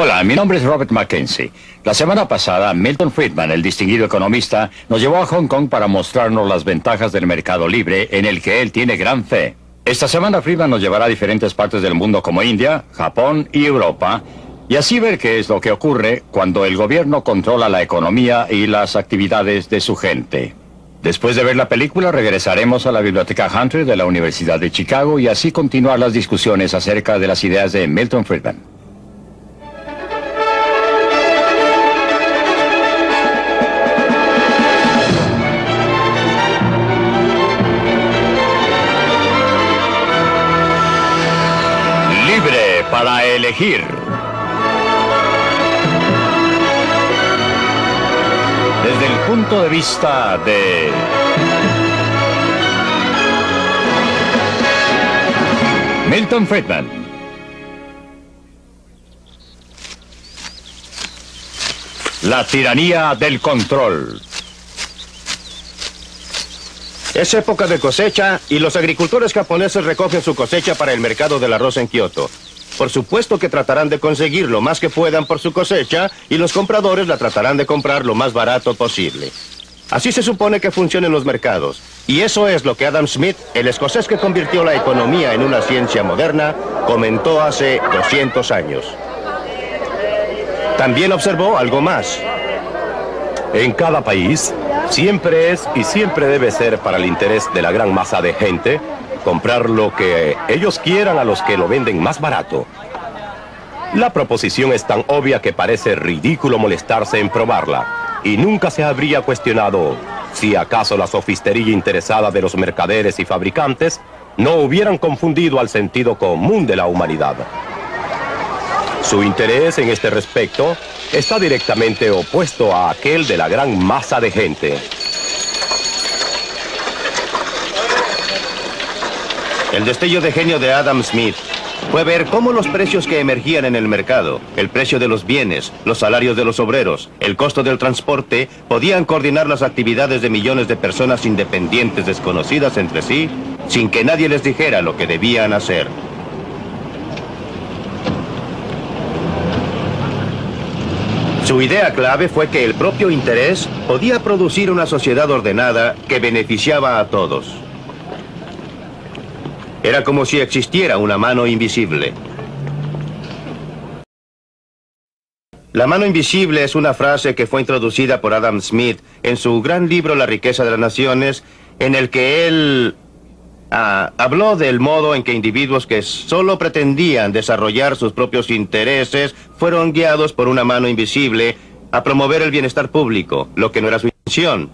Hola, mi nombre es Robert Mackenzie. La semana pasada, Milton Friedman, el distinguido economista, nos llevó a Hong Kong para mostrarnos las ventajas del mercado libre en el que él tiene gran fe. Esta semana Friedman nos llevará a diferentes partes del mundo como India, Japón y Europa, y así ver qué es lo que ocurre cuando el gobierno controla la economía y las actividades de su gente. Después de ver la película, regresaremos a la Biblioteca Hunter de la Universidad de Chicago y así continuar las discusiones acerca de las ideas de Milton Friedman. Libre para elegir. Desde el punto de vista de Milton Friedman. La tiranía del control. Es época de cosecha y los agricultores japoneses recogen su cosecha para el mercado del arroz en Kioto. Por supuesto que tratarán de conseguir lo más que puedan por su cosecha y los compradores la tratarán de comprar lo más barato posible. Así se supone que funcionan los mercados. Y eso es lo que Adam Smith, el escocés que convirtió la economía en una ciencia moderna, comentó hace 200 años. También observó algo más. En cada país, siempre es y siempre debe ser para el interés de la gran masa de gente comprar lo que ellos quieran a los que lo venden más barato. La proposición es tan obvia que parece ridículo molestarse en probarla, y nunca se habría cuestionado si acaso la sofistería interesada de los mercaderes y fabricantes no hubieran confundido al sentido común de la humanidad. Su interés en este respecto está directamente opuesto a aquel de la gran masa de gente. El destello de genio de Adam Smith fue ver cómo los precios que emergían en el mercado, el precio de los bienes, los salarios de los obreros, el costo del transporte, podían coordinar las actividades de millones de personas independientes desconocidas entre sí, sin que nadie les dijera lo que debían hacer. Su idea clave fue que el propio interés podía producir una sociedad ordenada que beneficiaba a todos. Era como si existiera una mano invisible. La mano invisible es una frase que fue introducida por Adam Smith en su gran libro La riqueza de las naciones, en el que él habló del modo en que individuos que solo pretendían desarrollar sus propios intereses fueron guiados por una mano invisible a promover el bienestar público, lo que no era su intención.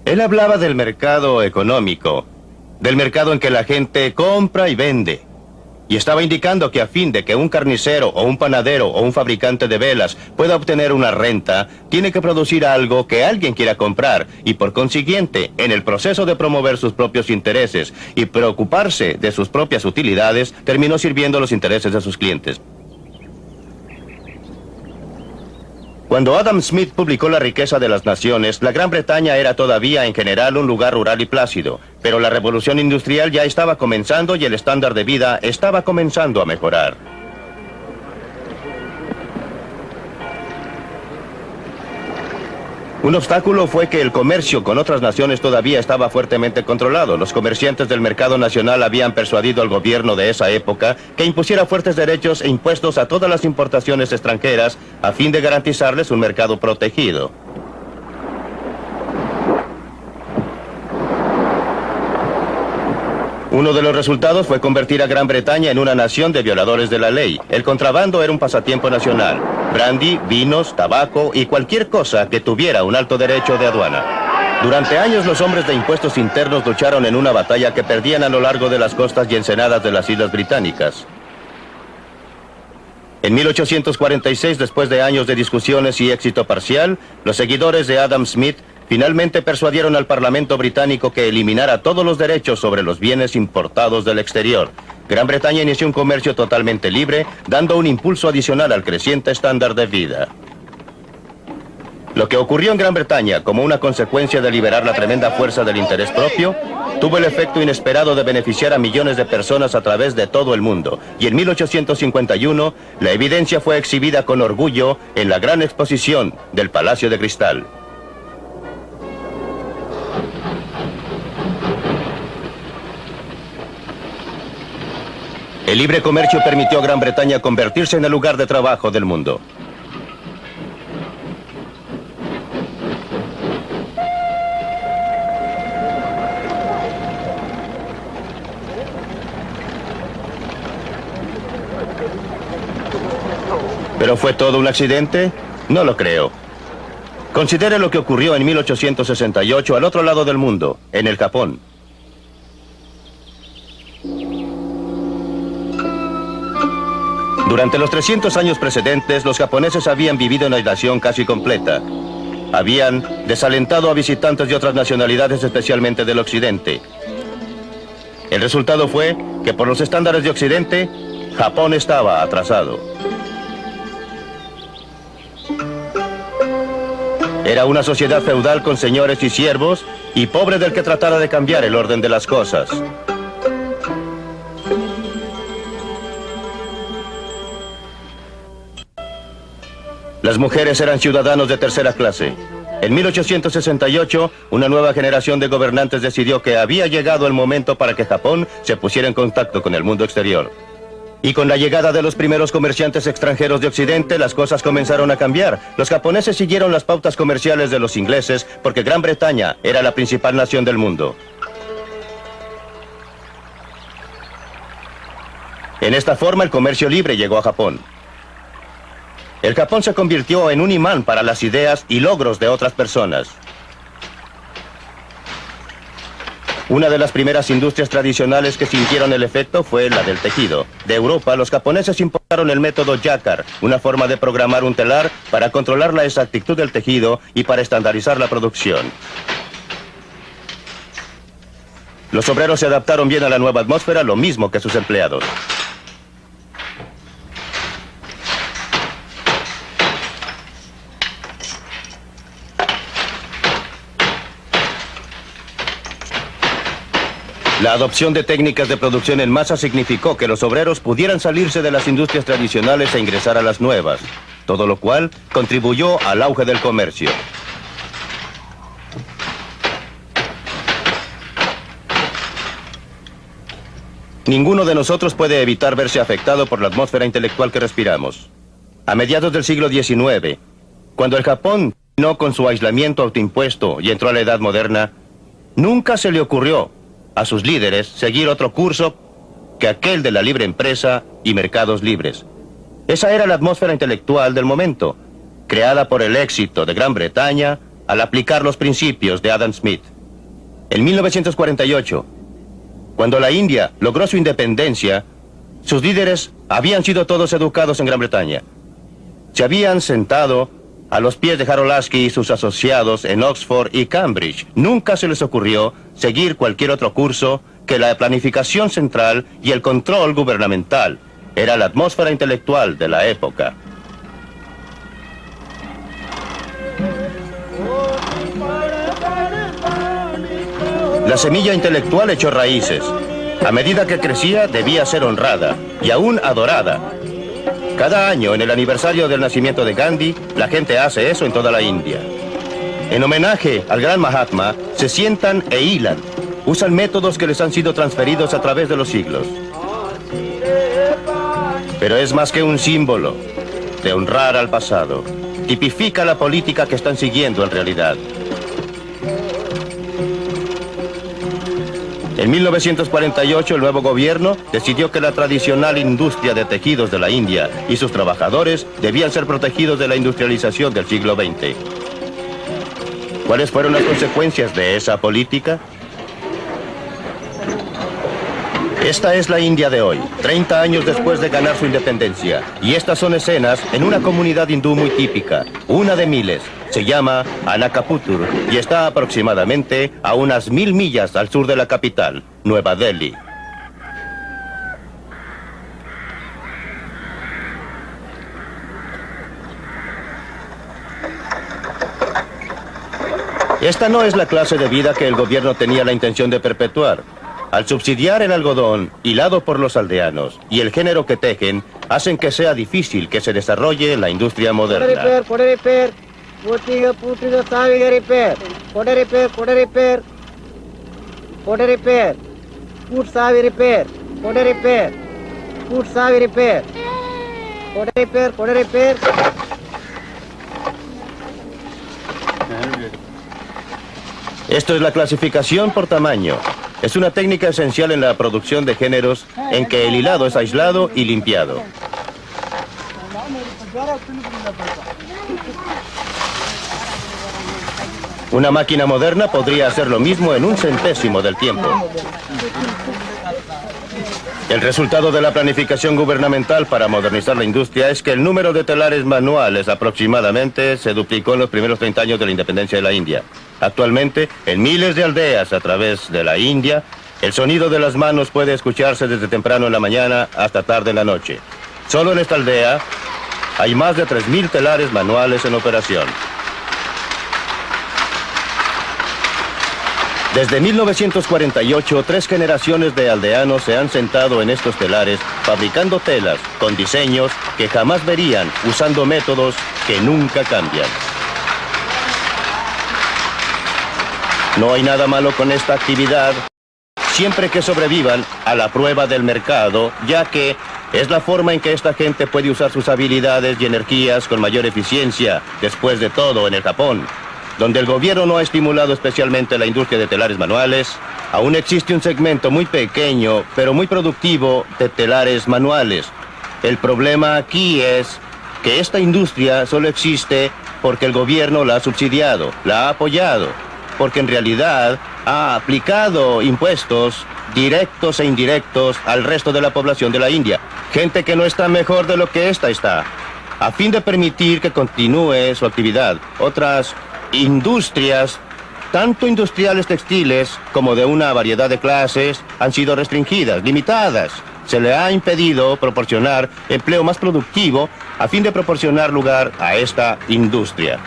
Él hablaba del mercado económico, del mercado en que la gente compra y vende. Y estaba indicando que a fin de que un carnicero o un panadero o un fabricante de velas pueda obtener una renta, tiene que producir algo que alguien quiera comprar y por consiguiente, en el proceso de promover sus propios intereses y preocuparse de sus propias utilidades, terminó sirviendo los intereses de sus clientes. Cuando Adam Smith publicó La riqueza de las naciones, la Gran Bretaña era todavía en general un lugar rural y plácido, pero la revolución industrial ya estaba comenzando y el estándar de vida estaba comenzando a mejorar. Un obstáculo fue que el comercio con otras naciones todavía estaba fuertemente controlado. Los comerciantes del mercado nacional habían persuadido al gobierno de esa época que impusiera fuertes derechos e impuestos a todas las importaciones extranjeras a fin de garantizarles un mercado protegido. Uno de los resultados fue convertir a Gran Bretaña en una nación de violadores de la ley. El contrabando era un pasatiempo nacional. Brandy, vinos, tabaco y cualquier cosa que tuviera un alto derecho de aduana. Durante años los hombres de impuestos internos lucharon en una batalla que perdían a lo largo de las costas y ensenadas de las Islas Británicas. En 1846, después de años de discusiones y éxito parcial, los seguidores de Adam Smith finalmente persuadieron al Parlamento británico que eliminara todos los derechos sobre los bienes importados del exterior. Gran Bretaña inició un comercio totalmente libre, dando un impulso adicional al creciente estándar de vida. Lo que ocurrió en Gran Bretaña como una consecuencia de liberar la tremenda fuerza del interés propio, tuvo el efecto inesperado de beneficiar a millones de personas a través de todo el mundo. Y en 1851, la evidencia fue exhibida con orgullo en la gran exposición del Palacio de Cristal. El libre comercio permitió a Gran Bretaña convertirse en el lugar de trabajo del mundo. ¿Pero fue todo un accidente? No lo creo. Considere lo que ocurrió en 1868 al otro lado del mundo, en el Japón. Durante los 300 años precedentes, los japoneses habían vivido en aislación casi completa. Habían desalentado a visitantes de otras nacionalidades, especialmente del occidente. El resultado fue que por los estándares de occidente, Japón estaba atrasado. Era una sociedad feudal con señores y siervos, y pobre del que tratara de cambiar el orden de las cosas. Las mujeres eran ciudadanos de tercera clase. En 1868, una nueva generación de gobernantes decidió que había llegado el momento para que Japón se pusiera en contacto con el mundo exterior. Y con la llegada de los primeros comerciantes extranjeros de Occidente, las cosas comenzaron a cambiar. Los japoneses siguieron las pautas comerciales de los ingleses porque Gran Bretaña era la principal nación del mundo. En esta forma, el comercio libre llegó a Japón. El Japón se convirtió en un imán para las ideas y logros de otras personas. Una de las primeras industrias tradicionales que sintieron el efecto fue la del tejido. De Europa, los japoneses importaron el método Jacquard, una forma de programar un telar para controlar la exactitud del tejido y para estandarizar la producción. Los obreros se adaptaron bien a la nueva atmósfera, lo mismo que sus empleados. La adopción de técnicas de producción en masa significó que los obreros pudieran salirse de las industrias tradicionales e ingresar a las nuevas, todo lo cual contribuyó al auge del comercio. Ninguno de nosotros puede evitar verse afectado por la atmósfera intelectual que respiramos. A mediados del siglo XIX, cuando el Japón terminó con su aislamiento autoimpuesto y entró a la edad moderna, nunca se le ocurrió a sus líderes seguir otro curso que aquel de la libre empresa y mercados libres. Esa era la atmósfera intelectual del momento, creada por el éxito de Gran Bretaña al aplicar los principios de Adam Smith. En 1948, cuando la India logró su independencia, sus líderes habían sido todos educados en Gran Bretaña. Se habían sentado a los pies de Harold Lasky y sus asociados en Oxford y Cambridge. Nunca se les ocurrió seguir cualquier otro curso que la planificación central y el control gubernamental. Era la atmósfera intelectual de la época. La semilla intelectual echó raíces. A medida que crecía, debía ser honrada y aún adorada. Cada año, en el aniversario del nacimiento de Gandhi, la gente hace eso en toda la India. En homenaje al gran Mahatma, se sientan e hilan. Usan métodos que les han sido transferidos a través de los siglos. Pero es más que un símbolo de honrar al pasado. Tipifica la política que están siguiendo en realidad. En 1948, el nuevo gobierno decidió que la tradicional industria de tejidos de la India y sus trabajadores debían ser protegidos de la industrialización del siglo XX. ¿Cuáles fueron las consecuencias de esa política? Esta es la India de hoy, 30 años después de ganar su independencia. Y estas son escenas en una comunidad hindú muy típica, una de miles. Se llama Anakaputur y está aproximadamente a unas 1000 millas al sur de la capital, Nueva Delhi. Esta no es la clase de vida que el gobierno tenía la intención de perpetuar. Al subsidiar el algodón, hilado por los aldeanos, y el género que tejen, hacen que sea difícil que se desarrolle la industria moderna. Esto es la clasificación por tamaño. Es una técnica esencial en la producción de géneros en que el hilado es aislado y limpiado. Una máquina moderna podría hacer lo mismo en 1/100º del tiempo. El resultado de la planificación gubernamental para modernizar la industria es que el número de telares manuales aproximadamente se duplicó en los primeros 30 años de la independencia de la India. Actualmente, en miles de aldeas a través de la India, el sonido de las manos puede escucharse desde temprano en la mañana hasta tarde en la noche. Solo en esta aldea hay más de 3.000 telares manuales en operación. Desde 1948, 3 generaciones de aldeanos se han sentado en estos telares fabricando telas con diseños que jamás verían, usando métodos que nunca cambian. No hay nada malo con esta actividad, siempre que sobrevivan a la prueba del mercado, ya que es la forma en que esta gente puede usar sus habilidades y energías con mayor eficiencia. Después de todo, en el Japón, donde el gobierno no ha estimulado especialmente la industria de telares manuales, aún existe un segmento muy pequeño, pero muy productivo, de telares manuales. El problema aquí es que esta industria solo existe porque el gobierno la ha subsidiado, la ha apoyado, porque en realidad ha aplicado impuestos directos e indirectos al resto de la población de la India. Gente que no está mejor de lo que esta está, a fin de permitir que continúe su actividad. Otras industrias, tanto industriales textiles como de una variedad de clases, han sido restringidas, limitadas. Se le ha impedido proporcionar empleo más productivo a fin de proporcionar lugar a esta industria.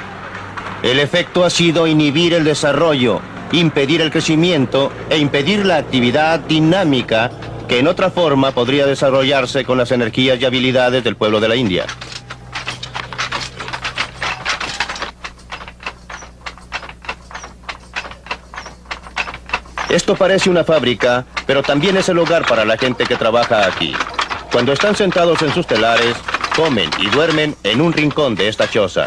El efecto ha sido inhibir el desarrollo, impedir el crecimiento e impedir la actividad dinámica que en otra forma podría desarrollarse con las energías y habilidades del pueblo de la India. Esto parece una fábrica, pero también es el hogar para la gente que trabaja aquí. Cuando están sentados en sus telares, comen y duermen en un rincón de esta choza.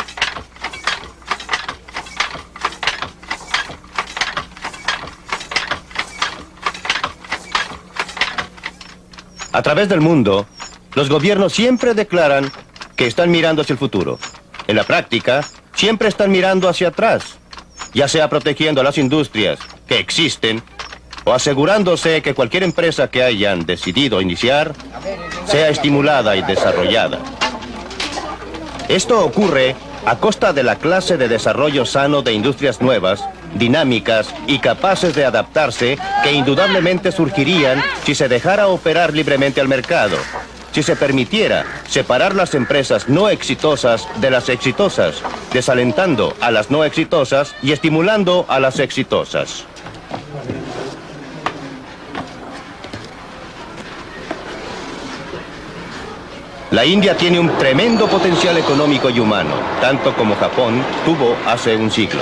A través del mundo, los gobiernos siempre declaran que están mirando hacia el futuro. En la práctica, siempre están mirando hacia atrás, ya sea protegiendo a las industrias que existen o asegurándose que cualquier empresa que hayan decidido iniciar sea estimulada y desarrollada. Esto ocurre a costa de la clase de desarrollo sano de industrias nuevas, dinámicas y capaces de adaptarse que indudablemente surgirían si se dejara operar libremente al mercado, si se permitiera separar las empresas no exitosas de las exitosas, desalentando a las no exitosas y estimulando a las exitosas. La India tiene un tremendo potencial económico y humano, tanto como Japón tuvo hace un siglo.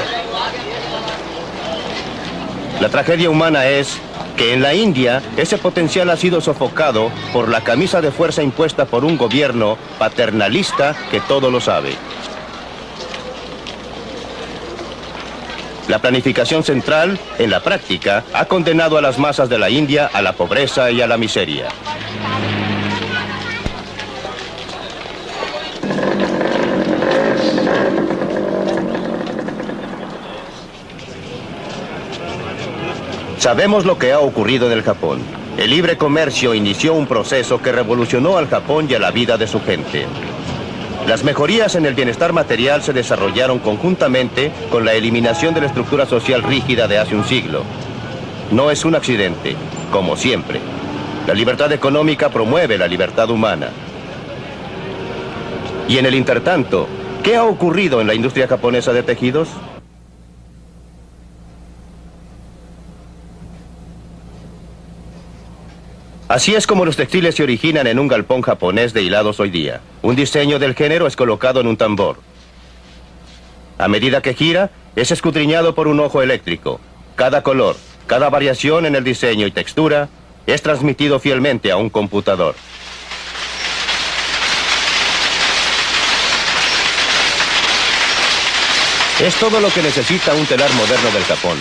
La tragedia humana es que en la India ese potencial ha sido sofocado por la camisa de fuerza impuesta por un gobierno paternalista que todo lo sabe. La planificación central, en la práctica, ha condenado a las masas de la India a la pobreza y a la miseria. Sabemos lo que ha ocurrido en el Japón. El libre comercio inició un proceso que revolucionó al Japón y a la vida de su gente. Las mejorías en el bienestar material se desarrollaron conjuntamente con la eliminación de la estructura social rígida de hace un siglo. No es un accidente, como siempre. La libertad económica promueve la libertad humana. Y en el intertanto, ¿qué ha ocurrido en la industria japonesa de tejidos? Así es como los textiles se originan en un galpón japonés de hilados hoy día. Un diseño del género es colocado en un tambor. A medida que gira, es escudriñado por un ojo eléctrico. Cada color, cada variación en el diseño y textura es transmitido fielmente a un computador. Es todo lo que necesita un telar moderno del Japón.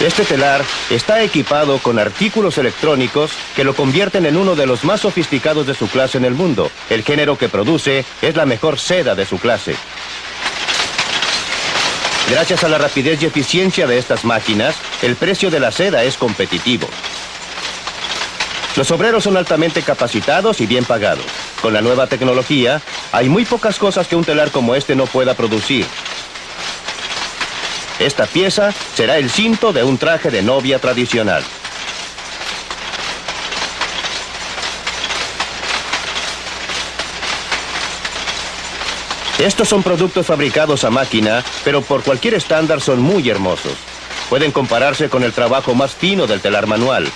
Este telar está equipado con artículos electrónicos que lo convierten en uno de los más sofisticados de su clase en el mundo. El género que produce es la mejor seda de su clase. Gracias a la rapidez y eficiencia de estas máquinas, el precio de la seda es competitivo. Los obreros son altamente capacitados y bien pagados. Con la nueva tecnología, hay muy pocas cosas que un telar como este no pueda producir. Esta pieza será el cinto de un traje de novia tradicional. Estos son productos fabricados a máquina, pero por cualquier estándar son muy hermosos. Pueden compararse con el trabajo más fino del telar manual.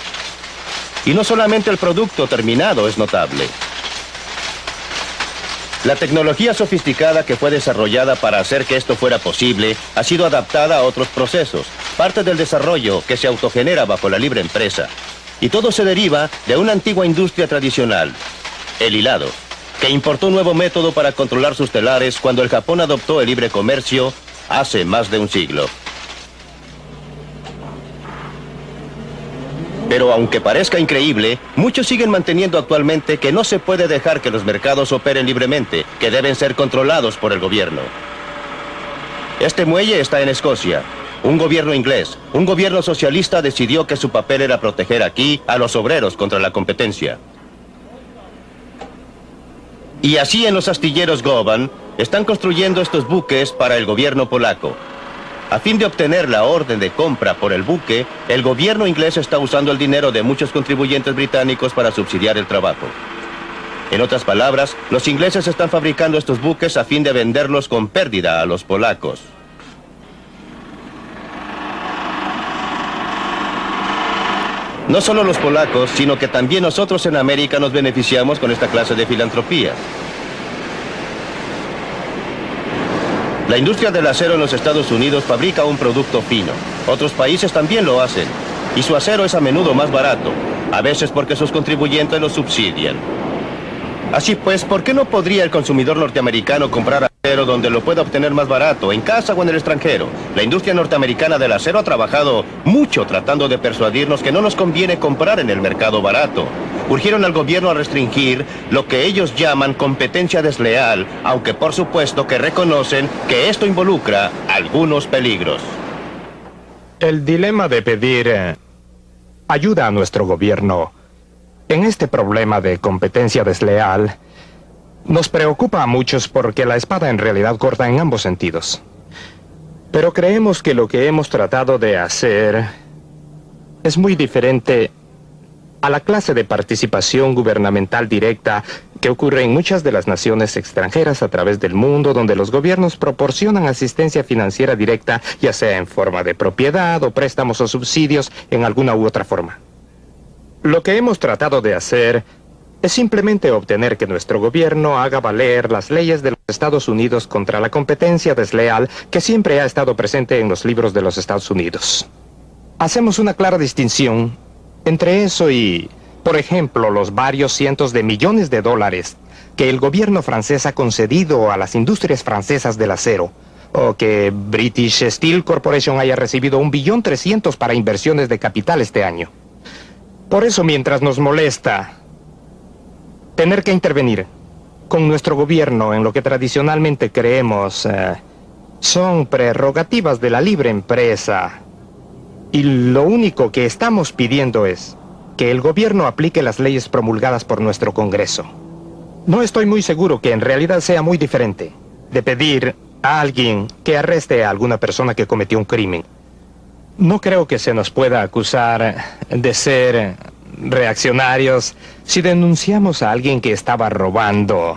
Y no solamente el producto terminado es notable. La tecnología sofisticada que fue desarrollada para hacer que esto fuera posible ha sido adaptada a otros procesos, parte del desarrollo que se autogenera bajo la libre empresa. Y todo se deriva de una antigua industria tradicional, el hilado, que importó un nuevo método para controlar sus telares cuando el Japón adoptó el libre comercio hace más de un siglo. Pero aunque parezca increíble, muchos siguen manteniendo actualmente que no se puede dejar que los mercados operen libremente, que deben ser controlados por el gobierno. Este muelle está en Escocia. Un gobierno inglés, un gobierno socialista decidió que su papel era proteger aquí a los obreros contra la competencia. Y así en los astilleros Govan están construyendo estos buques para el gobierno polaco. A fin de obtener la orden de compra por el buque, el gobierno inglés está usando el dinero de muchos contribuyentes británicos para subsidiar el trabajo. En otras palabras, los ingleses están fabricando estos buques a fin de venderlos con pérdida a los polacos. No solo los polacos, sino que también nosotros en América nos beneficiamos con esta clase de filantropía. La industria del acero en los Estados Unidos fabrica un producto fino. Otros países también lo hacen. Y su acero es a menudo más barato, a veces porque sus contribuyentes lo subsidian. Así pues, ¿por qué no podría el consumidor norteamericano comprar acero donde lo pueda obtener más barato, en casa o en el extranjero? La industria norteamericana del acero ha trabajado mucho tratando de persuadirnos que no nos conviene comprar en el mercado barato. Urgieron al gobierno a restringir lo que ellos llaman competencia desleal, aunque por supuesto que reconocen que esto involucra algunos peligros. El dilema de pedir ayuda a nuestro gobierno en este problema de competencia desleal nos preocupa a muchos porque la espada en realidad corta en ambos sentidos. Pero creemos que lo que hemos tratado de hacer es muy diferente a la clase de participación gubernamental directa que ocurre en muchas de las naciones extranjeras a través del mundo, donde los gobiernos proporcionan asistencia financiera directa, ya sea en forma de propiedad o préstamos o subsidios en alguna u otra forma. Lo que hemos tratado de hacer es simplemente obtener que nuestro gobierno haga valer las leyes de los Estados Unidos contra la competencia desleal que siempre ha estado presente en los libros de los Estados Unidos. Hacemos una clara distinción entre eso y, por ejemplo, los varios cientos de millones de dólares que el gobierno francés ha concedido a las industrias francesas del acero, o que British Steel Corporation haya recibido 1.3 billones para inversiones de capital este año. Por eso, mientras nos molesta tener que intervenir con nuestro gobierno en lo que tradicionalmente creemos son prerrogativas de la libre empresa, y lo único que estamos pidiendo es que el gobierno aplique las leyes promulgadas por nuestro Congreso. No estoy muy seguro que en realidad sea muy diferente de pedir a alguien que arreste a alguna persona que cometió un crimen. No creo que se nos pueda acusar de ser reaccionarios si denunciamos a alguien que estaba robando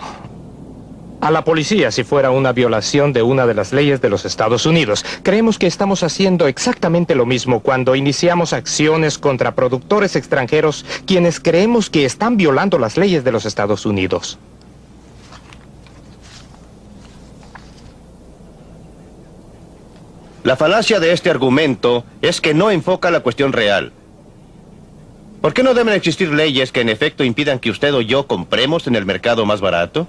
a la policía si fuera una violación de una de las leyes de los Estados Unidos. Creemos que estamos haciendo exactamente lo mismo cuando iniciamos acciones contra productores extranjeros quienes creemos que están violando las leyes de los Estados Unidos. La falacia de este argumento es que no enfoca la cuestión real. ¿Por qué no deben existir leyes que en efecto impidan que usted o yo compremos en el mercado más barato?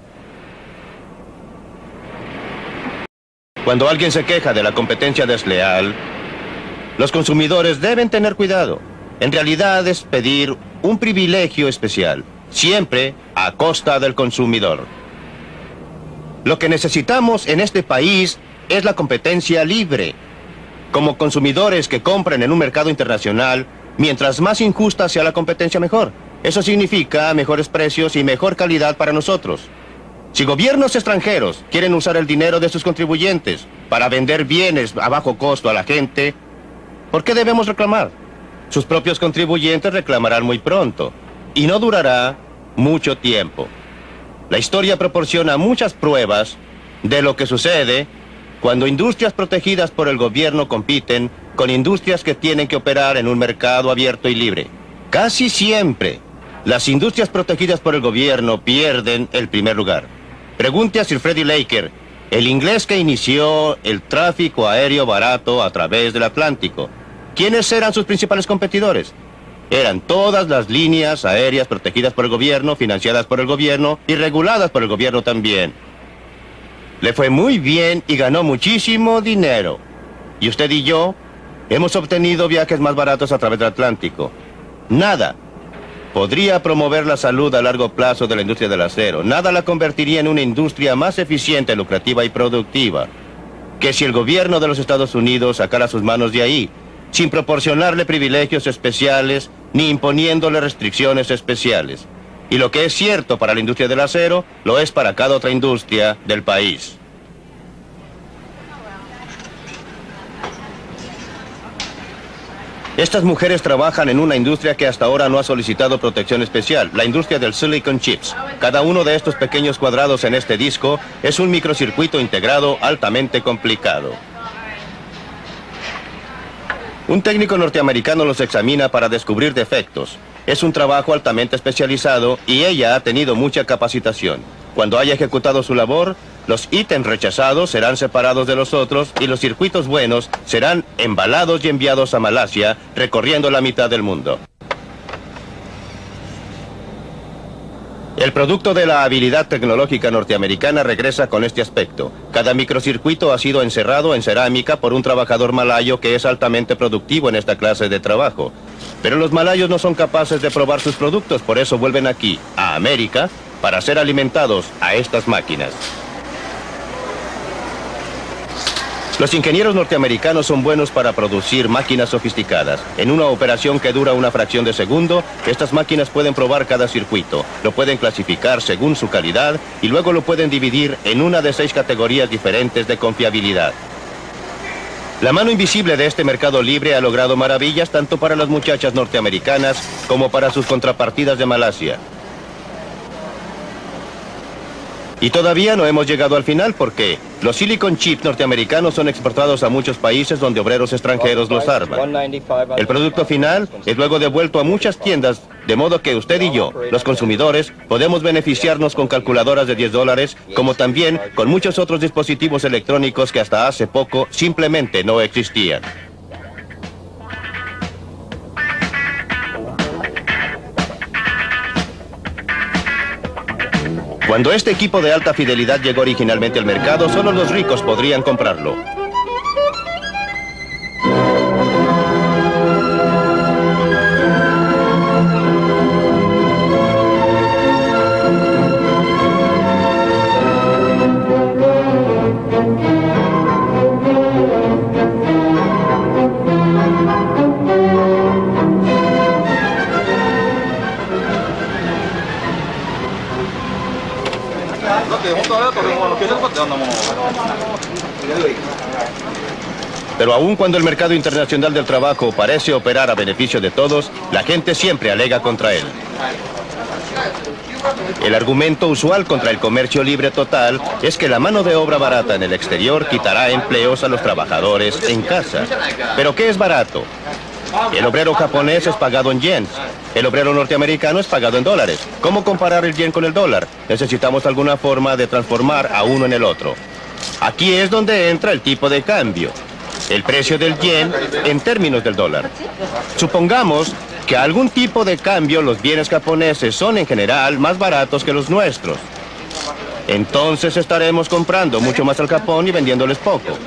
Cuando alguien se queja de la competencia desleal, los consumidores deben tener cuidado. En realidad es pedir un privilegio especial, siempre a costa del consumidor. Lo que necesitamos en este país es la competencia libre. Como consumidores que compren en un mercado internacional, mientras más injusta sea la competencia, mejor. Eso significa mejores precios y mejor calidad para nosotros. Si gobiernos extranjeros quieren usar el dinero de sus contribuyentes para vender bienes a bajo costo a la gente, ¿por qué debemos reclamar? Sus propios contribuyentes reclamarán muy pronto, y no durará mucho tiempo. La historia proporciona muchas pruebas de lo que sucede cuando industrias protegidas por el gobierno compiten con industrias que tienen que operar en un mercado abierto y libre. Casi siempre, las industrias protegidas por el gobierno pierden el primer lugar. Pregunte a Sir Freddie Laker, el inglés que inició el tráfico aéreo barato a través del Atlántico. ¿Quiénes eran sus principales competidores? Eran todas las líneas aéreas protegidas por el gobierno, financiadas por el gobierno y reguladas por el gobierno también. Le fue muy bien y ganó muchísimo dinero. Y usted y yo hemos obtenido viajes más baratos a través del Atlántico. Nada podría promover la salud a largo plazo de la industria del acero. Nada la convertiría en una industria más eficiente, lucrativa y productiva que si el gobierno de los Estados Unidos sacara sus manos de ahí, sin proporcionarle privilegios especiales ni imponiéndole restricciones especiales. Y lo que es cierto para la industria del acero, lo es para cada otra industria del país. Estas mujeres trabajan en una industria que hasta ahora no ha solicitado protección especial, la industria del silicon chips. Cada uno de estos pequeños cuadrados en este disco es un microcircuito integrado altamente complicado. Un técnico norteamericano los examina para descubrir defectos. Es un trabajo altamente especializado y ella ha tenido mucha capacitación. Cuando haya ejecutado su labor, los ítems rechazados serán separados de los otros y los circuitos buenos serán embalados y enviados a Malasia, recorriendo la mitad del mundo. El producto de la habilidad tecnológica norteamericana regresa con este aspecto. Cada microcircuito ha sido encerrado en cerámica por un trabajador malayo que es altamente productivo en esta clase de trabajo. Pero los malayos no son capaces de probar sus productos, por eso vuelven aquí, a América, para ser alimentados a estas máquinas. Los ingenieros norteamericanos son buenos para producir máquinas sofisticadas. En una operación que dura una fracción de segundo, estas máquinas pueden probar cada circuito, lo pueden clasificar según su calidad y luego lo pueden dividir en una de 6 categorías diferentes de confiabilidad. La mano invisible de este mercado libre ha logrado maravillas tanto para las muchachas norteamericanas como para sus contrapartidas de Malasia. Y todavía no hemos llegado al final porque los silicon chips norteamericanos son exportados a muchos países donde obreros extranjeros los arman. El producto final es luego devuelto a muchas tiendas, de modo que usted y yo, los consumidores, podemos beneficiarnos con calculadoras de $10, como también con muchos otros dispositivos electrónicos que hasta hace poco simplemente no existían. Cuando este equipo de alta fidelidad llegó originalmente al mercado, solo los ricos podrían comprarlo. Pero aun cuando el mercado internacional del trabajo parece operar a beneficio de todos, la gente siempre alega contra él. El argumento usual contra el comercio libre total es que la mano de obra barata en el exterior quitará empleos a los trabajadores en casa. ¿Pero qué es barato? El obrero japonés es pagado en yens. El obrero norteamericano es pagado en dólares. ¿Cómo comparar el yen con el dólar? Necesitamos alguna forma de transformar a uno en el otro. Aquí es donde entra el tipo de cambio. El precio del yen en términos del dólar. Supongamos que a algún tipo de cambio los bienes japoneses son en general más baratos que los nuestros. Entonces estaremos comprando mucho más al Japón y vendiéndoles poco.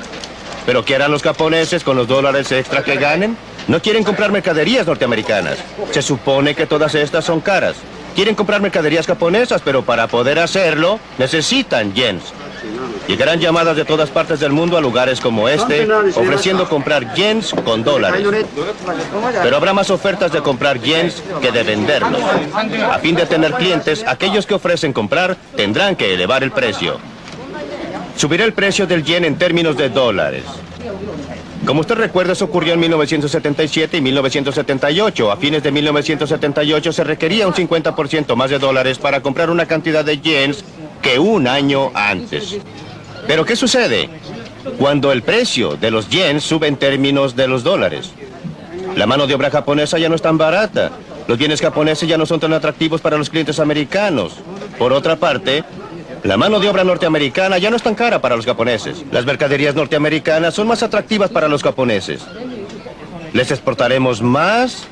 ¿Pero qué harán los japoneses con los dólares extra que ganen? No quieren comprar mercaderías norteamericanas. Se supone que todas estas son caras. Quieren comprar mercaderías japonesas, pero para poder hacerlo necesitan yens. Llegarán llamadas de todas partes del mundo a lugares como este, ofreciendo comprar yens con dólares. Pero habrá más ofertas de comprar yens que de venderlos. A fin de tener clientes, aquellos que ofrecen comprar tendrán que elevar el precio. Subirá el precio del yen en términos de dólares. Como usted recuerda, eso ocurrió en 1977 y 1978. A fines de 1978 se requería un 50% más de dólares para comprar una cantidad de yens que un año antes. ¿Pero qué sucede cuando el precio de los yens sube en términos de los dólares? La mano de obra japonesa ya no es tan barata. Los bienes japoneses ya no son tan atractivos para los clientes americanos. Por otra parte, la mano de obra norteamericana ya no es tan cara para los japoneses. Las mercaderías norteamericanas son más atractivas para los japoneses. Les exportaremos más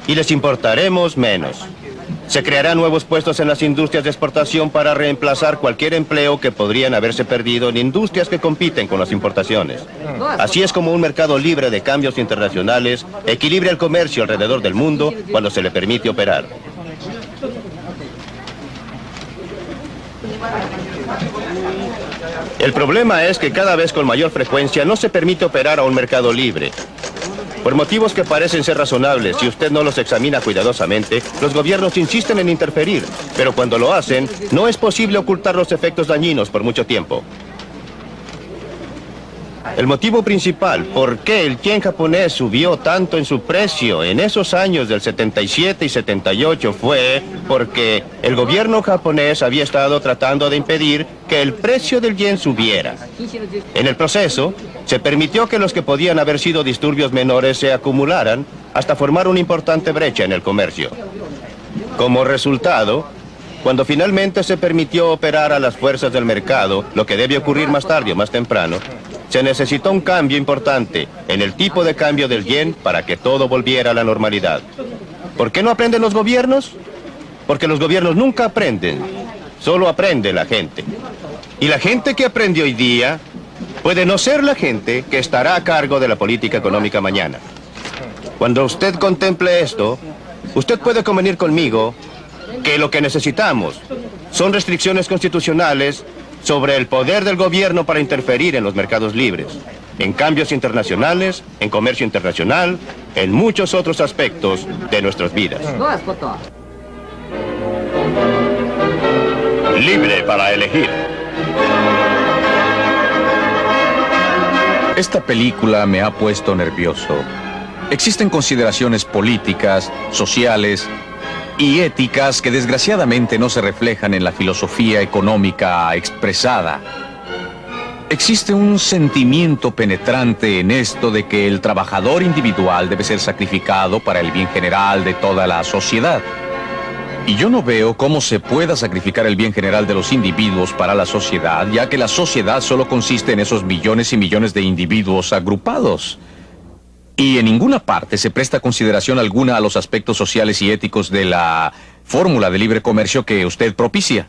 y les importaremos menos. Se crearán nuevos puestos en las industrias de exportación para reemplazar cualquier empleo que podrían haberse perdido en industrias que compiten con las importaciones. Así es como un mercado libre de cambios internacionales equilibra el comercio alrededor del mundo cuando se le permite operar. El problema es que cada vez con mayor frecuencia no se permite operar a un mercado libre. Por motivos que parecen ser razonables, si usted no los examina cuidadosamente, los gobiernos insisten en interferir, pero cuando lo hacen, no es posible ocultar los efectos dañinos por mucho tiempo. El motivo principal por qué el yen japonés subió tanto en su precio en esos años del 77 y 78 fue porque el gobierno japonés había estado tratando de impedir que el precio del yen subiera. En el proceso, se permitió que los que podían haber sido disturbios menores se acumularan hasta formar una importante brecha en el comercio. Como resultado, cuando finalmente se permitió operar a las fuerzas del mercado, lo que debe ocurrir más tarde o más temprano, se necesitó un cambio importante en el tipo de cambio del yen para que todo volviera a la normalidad. ¿Por qué no aprenden los gobiernos? Porque los gobiernos nunca aprenden, solo aprende la gente. Y la gente que aprende hoy día puede no ser la gente que estará a cargo de la política económica mañana. Cuando usted contemple esto, usted puede convenir conmigo que lo que necesitamos son restricciones constitucionales sobre el poder del gobierno para interferir en los mercados libres, en cambios internacionales, en comercio internacional, en muchos otros aspectos de nuestras vidas. Libre para elegir. Esta película me ha puesto nervioso. Existen consideraciones políticas, sociales y éticas que desgraciadamente no se reflejan en la filosofía económica expresada. Existe un sentimiento penetrante en esto de que el trabajador individual debe ser sacrificado para el bien general de toda la sociedad. Y yo no veo cómo se pueda sacrificar el bien general de los individuos para la sociedad, ya que la sociedad solo consiste en esos millones y millones de individuos agrupados. Y en ninguna parte se presta consideración alguna a los aspectos sociales y éticos de la fórmula de libre comercio que usted propicia.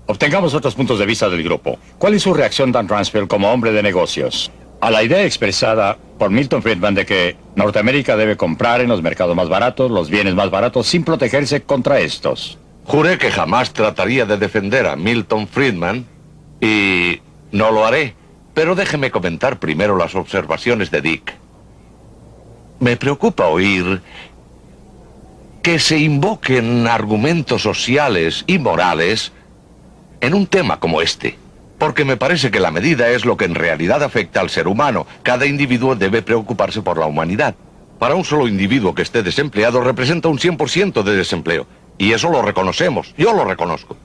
Obtengamos otros puntos de vista del grupo. ¿Cuál es su reacción, Dan Ransfield, como hombre de negocios, a la idea expresada por Milton Friedman de que Norteamérica debe comprar en los mercados más baratos, los bienes más baratos, sin protegerse contra estos? Juré que jamás trataría de defender a Milton Friedman y no lo haré. Pero déjeme comentar primero las observaciones de Dick. Me preocupa oír que se invoquen argumentos sociales y morales en un tema como este, porque me parece que la medida es lo que en realidad afecta al ser humano. Cada individuo debe preocuparse por la humanidad. Para un solo individuo que esté desempleado representa un 100% de desempleo. y eso lo reconocemos, yo lo reconozco.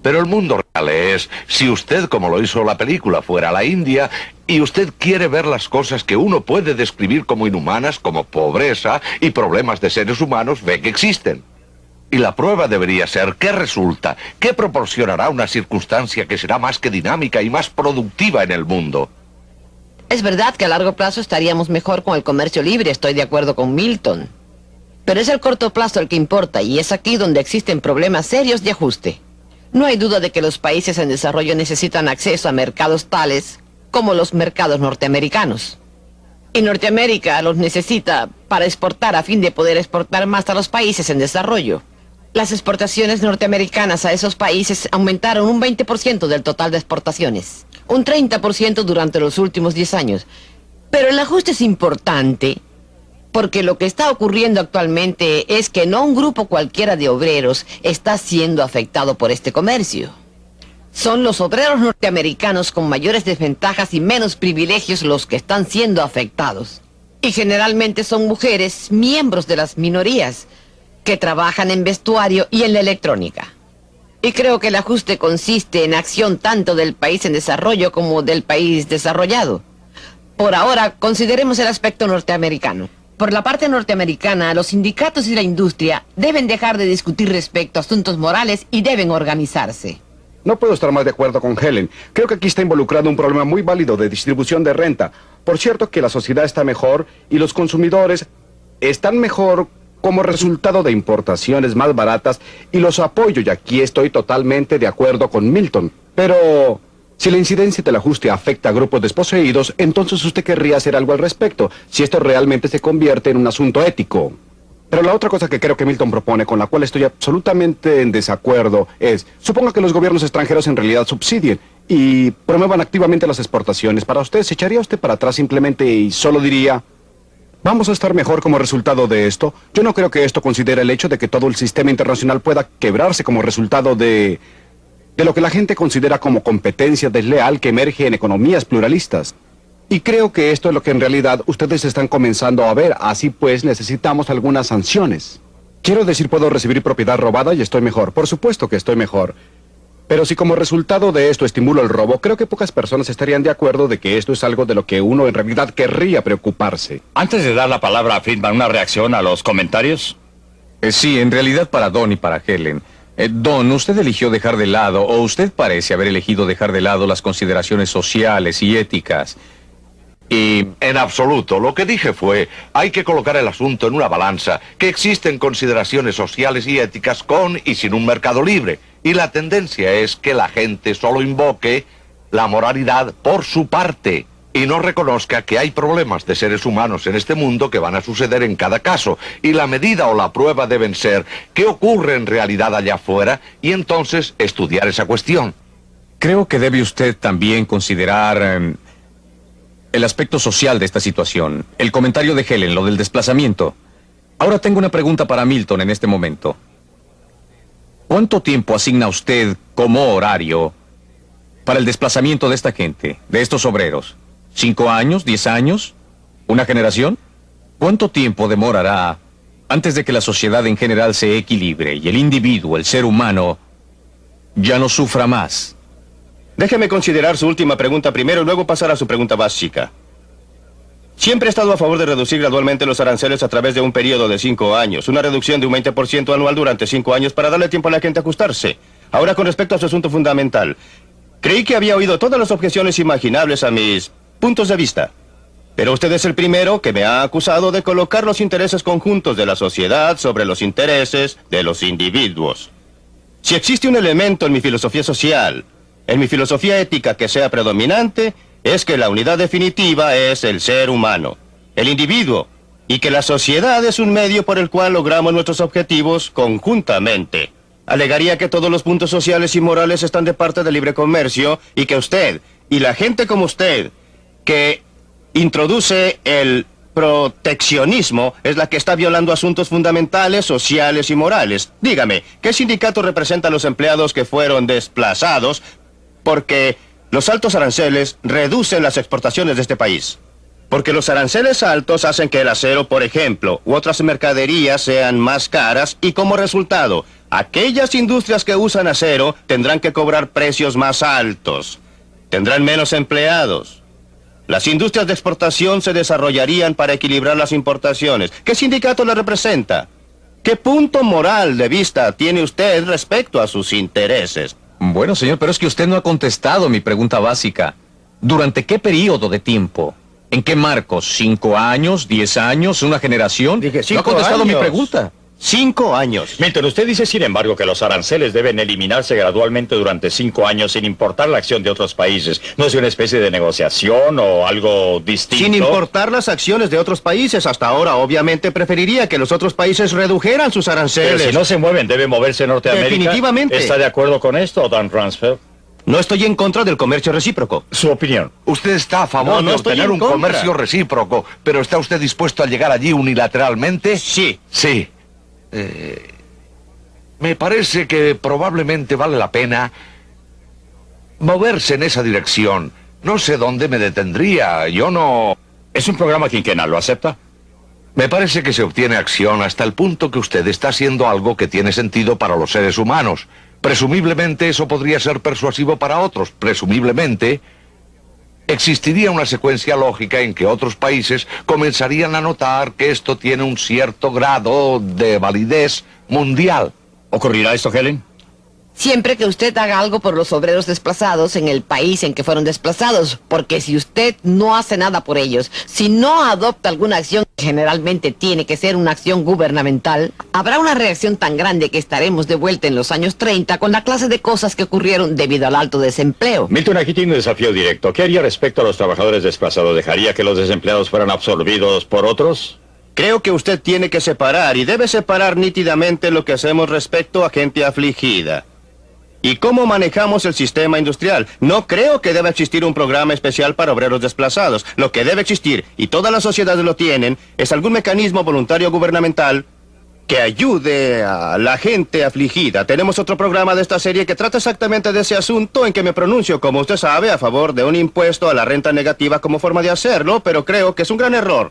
Pero el mundo real es, si usted, como lo hizo la película, fuera a la India, y usted quiere ver las cosas que uno puede describir como inhumanas, como pobreza y problemas de seres humanos, ve que existen. Y la prueba debería ser, ¿qué resulta? ¿Qué proporcionará una circunstancia que será más que dinámica y más productiva en el mundo? Es verdad que a largo plazo estaríamos mejor con el comercio libre, estoy de acuerdo con Milton. Pero es el corto plazo el que importa, y es aquí donde existen problemas serios de ajuste. No hay duda de que los países en desarrollo necesitan acceso a mercados tales como los mercados norteamericanos. Y Norteamérica los necesita para exportar a fin de poder exportar más a los países en desarrollo. Las exportaciones norteamericanas a esos países aumentaron un 20% del total de exportaciones. Un 30% durante los últimos 10 años. Pero el ajuste es importante porque lo que está ocurriendo actualmente es que no un grupo cualquiera de obreros está siendo afectado por este comercio. Son los obreros norteamericanos con mayores desventajas y menos privilegios los que están siendo afectados. Y generalmente son mujeres, miembros de las minorías, que trabajan en vestuario y en la electrónica. Y creo que el ajuste consiste en acción tanto del país en desarrollo como del país desarrollado. Por ahora, consideremos el aspecto norteamericano. Por la parte norteamericana, los sindicatos y la industria deben dejar de discutir respecto a asuntos morales y deben organizarse. No puedo estar más de acuerdo con Helen. Creo que aquí está involucrado un problema muy válido de distribución de renta. Por cierto que la sociedad está mejor y los consumidores están mejor como resultado de importaciones más baratas y los apoyo, y aquí estoy totalmente de acuerdo con Milton. Pero si la incidencia del ajuste afecta a grupos desposeídos, entonces usted querría hacer algo al respecto, si esto realmente se convierte en un asunto ético. Pero la otra cosa que creo que Milton propone, con la cual estoy absolutamente en desacuerdo, es, suponga que los gobiernos extranjeros en realidad subsidien y promuevan activamente las exportaciones. Para usted, ¿se echaría usted para atrás simplemente y solo diría, vamos a estar mejor como resultado de esto? Yo no creo que esto considere el hecho de que todo el sistema internacional pueda quebrarse como resultado de lo que la gente considera como competencia desleal que emerge en economías pluralistas. Y creo que esto es lo que en realidad ustedes están comenzando a ver. Así pues, necesitamos algunas sanciones. Quiero decir, puedo recibir propiedad robada y estoy mejor. Por supuesto que estoy mejor. Pero si como resultado de esto estimulo el robo, creo que pocas personas estarían de acuerdo de que esto es algo de lo que uno en realidad querría preocuparse. Antes de dar la palabra a Friedman, ¿una reacción a los comentarios? Sí, en realidad para Don y para Helen. Don, usted eligió dejar de lado, o usted parece haber elegido dejar de lado las consideraciones sociales y éticas. Y en absoluto, lo que dije fue, hay que colocar el asunto en una balanza, que existen consideraciones sociales y éticas con y sin un mercado libre, y la tendencia es que la gente solo invoque la moralidad por su parte, y no reconozca que hay problemas de seres humanos en este mundo que van a suceder en cada caso, y la medida o la prueba deben ser qué ocurre en realidad allá afuera, y entonces estudiar esa cuestión. creo que debe usted también considerar el aspecto social de esta situación. El comentario de Helen, lo del desplazamiento. Ahora tengo una pregunta para Milton en este momento. ¿Cuánto tiempo asigna usted como horario para el desplazamiento de esta gente, de estos obreros? ¿5 años? ¿10 años? ¿Una generación? ¿Cuánto tiempo demorará antes de que la sociedad en general se equilibre y el individuo, el ser humano, ya no sufra más? Déjeme considerar su última pregunta primero y luego pasar a su pregunta básica. Siempre he estado a favor de reducir gradualmente los aranceles a través de un periodo de 5 años. Una reducción de un 20% anual durante 5 años para darle tiempo a la gente a ajustarse. Ahora, con respecto a su asunto fundamental. Creí que había oído todas las objeciones imaginables a mis puntos de vista. Pero usted es el primero que me ha acusado de colocar los intereses conjuntos de la sociedad sobre los intereses de los individuos. Si existe un elemento en mi filosofía social, en mi filosofía ética que sea predominante, es que la unidad definitiva es el ser humano, el individuo, y que la sociedad es un medio por el cual logramos nuestros objetivos conjuntamente. Alegaría que todos los puntos sociales y morales están de parte del libre comercio y que usted, y la gente como usted, que introduce el proteccionismo, es la que está violando asuntos fundamentales, sociales y morales. Dígame, ¿qué sindicato representa a los empleados que fueron desplazados porque los altos aranceles reducen las exportaciones de este país? Porque los aranceles altos hacen que el acero, por ejemplo, u otras mercaderías sean más caras y como resultado, aquellas industrias que usan acero tendrán que cobrar precios más altos. Tendrán menos empleados. Las industrias de exportación se desarrollarían para equilibrar las importaciones. ¿Qué sindicato le representa? ¿Qué punto moral de vista tiene usted respecto a sus intereses? Bueno, señor, pero es que usted no ha contestado mi pregunta básica. ¿Durante qué periodo de tiempo? ¿En qué marcos? ¿5 años? ¿10 años? ¿Una generación? Dije 5 no ha contestado años. mi pregunta. 5 años. Milton, usted dice, sin embargo, que los aranceles deben eliminarse gradualmente durante 5 años sin importar la acción de otros países. ¿No es una especie de negociación o algo distinto? Sin importar las acciones de otros países, hasta ahora obviamente preferiría que los otros países redujeran sus aranceles. Pero si no se mueven, debe moverse Norteamérica. Definitivamente. ¿Está de acuerdo con esto, Dan Rumsfeld? No estoy en contra del comercio recíproco. Su opinión. Usted está a favor No de estoy obtener en un contra. comercio recíproco, pero ¿está usted dispuesto a llegar allí unilateralmente? Sí. Sí. Me parece que probablemente vale la pena moverse en esa dirección. No sé dónde me detendría. Yo no... Es un programa quinquenal, ¿lo acepta? Me parece que se obtiene acción hasta el punto que usted está haciendo algo que tiene sentido para los seres humanos. Presumiblemente eso podría ser persuasivo para otros. Presumiblemente existiría una secuencia lógica en que otros países comenzarían a notar que esto tiene un cierto grado de validez mundial. ¿Ocurrirá esto, Helen? Siempre que usted haga algo por los obreros desplazados en el país en que fueron desplazados, porque si usted no hace nada por ellos, si no adopta alguna acción que generalmente tiene que ser una acción gubernamental, habrá una reacción tan grande que estaremos de vuelta en los años 30 con la clase de cosas que ocurrieron debido al alto desempleo. Milton, aquí tiene un desafío directo. ¿Qué haría respecto a los trabajadores desplazados? ¿Dejaría que los desempleados fueran absorbidos por otros? Creo que usted tiene que separar y debe separar nítidamente lo que hacemos respecto a gente afligida. ¿Y cómo manejamos el sistema industrial? No creo que deba existir un programa especial para obreros desplazados. Lo que debe existir, y todas las sociedades lo tienen, es algún mecanismo voluntario gubernamental que ayude a la gente afligida. Tenemos otro programa de esta serie que trata exactamente de ese asunto en que me pronuncio, como usted sabe, a favor de un impuesto a la renta negativa como forma de hacerlo, pero creo que es un gran error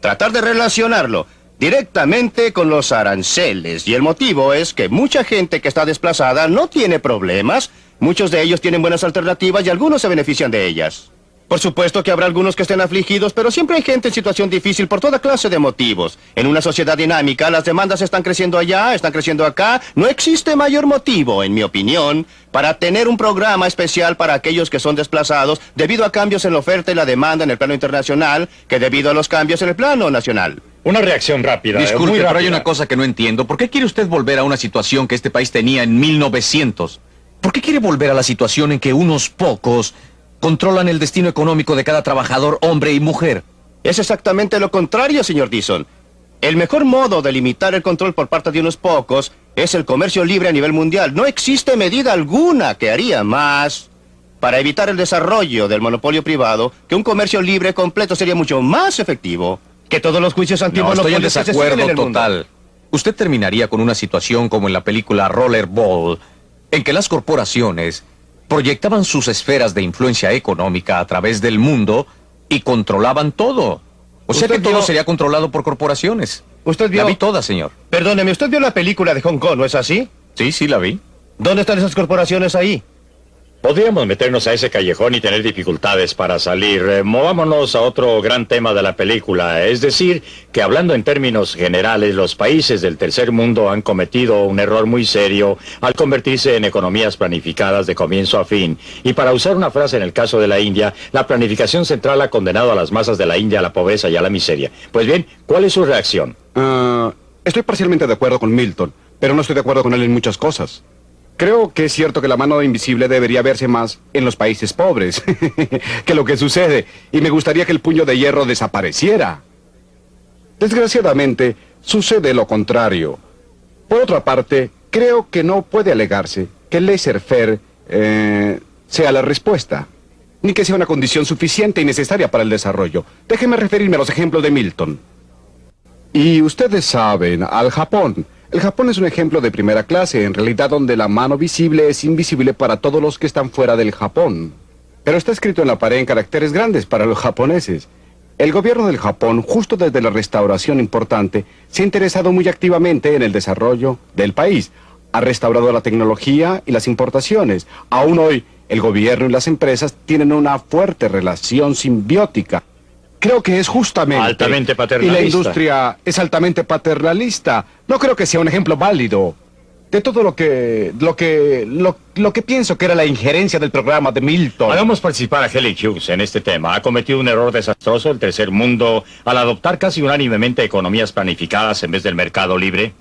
tratar de relacionarlo directamente con los aranceles. Y el motivo es que mucha gente que está desplazada no tiene problemas. Muchos de ellos tienen buenas alternativas y algunos se benefician de ellas. Por supuesto que habrá algunos que estén afligidos, pero siempre hay gente en situación difícil por toda clase de motivos. En una sociedad dinámica, las demandas están creciendo allá, están creciendo acá. No existe mayor motivo, en mi opinión, para tener un programa especial para aquellos que son desplazados debido a cambios en la oferta y la demanda en el plano internacional que debido a los cambios en el plano nacional. Una reacción rápida. Disculpe, muy pero hay rápida. una cosa que no entiendo. ¿Por qué quiere usted volver a una situación que este país tenía en 1900? ¿Por qué quiere volver a la situación en que unos pocos controlan el destino económico de cada trabajador, hombre y mujer? Es exactamente lo contrario, señor Dixon. El mejor modo de limitar el control por parte de unos pocos es el comercio libre a nivel mundial. No existe medida alguna que haría más para evitar el desarrollo del monopolio privado, que un comercio libre completo sería mucho más efectivo que todos los juicios No, estoy en antimonopolios que se siguen desacuerdo en el mundo. total. Usted terminaría con una situación como en la película Rollerball, en que las corporaciones proyectaban sus esferas de influencia económica a través del mundo y controlaban todo. O sea que Usted todo vio- sería controlado por corporaciones. Usted vio... La vi toda, señor. Perdóneme, usted vio la película de Hong Kong, ¿no es así? Sí, sí, la vi. ¿Dónde están esas corporaciones ahí? Podríamos meternos a ese callejón y tener dificultades para salir. Movámonos a otro gran tema de la película. Es decir, que hablando en términos generales, los países del tercer mundo han cometido un error muy serio al convertirse en economías planificadas de comienzo a fin. Y para usar una frase en el caso de la India, la planificación central ha condenado a las masas de la India a la pobreza y a la miseria. Pues bien, ¿cuál es su reacción? Estoy parcialmente de acuerdo con Milton, pero no estoy de acuerdo con él en muchas cosas. Creo que es cierto que la mano invisible debería verse más en los países pobres que lo que sucede, y me gustaría que el puño de hierro desapareciera. Desgraciadamente, sucede lo contrario. Por otra parte, creo que no puede alegarse que el laissez-faire sea la respuesta, ni que sea una condición suficiente y necesaria para el desarrollo. Déjeme referirme a los ejemplos de Milton. Y ustedes saben, al Japón. El Japón es un ejemplo de primera clase, en realidad donde la mano visible es invisible para todos los que están fuera del Japón. Pero está escrito en la pared en caracteres grandes para los japoneses. El gobierno del Japón, justo desde la restauración importante, se ha interesado muy activamente en el desarrollo del país. Ha restaurado la tecnología y las importaciones. Aún hoy, el gobierno y las empresas tienen una fuerte relación simbiótica. Creo que es justamente... Altamente paternalista. Y la industria es altamente paternalista. No creo que sea un ejemplo válido de todo lo que pienso que era la injerencia del programa de Milton. Hagamos participar a Helen Hughes en este tema. Ha cometido un error desastroso el tercer mundo al adoptar casi unánimemente economías planificadas en vez del mercado libre.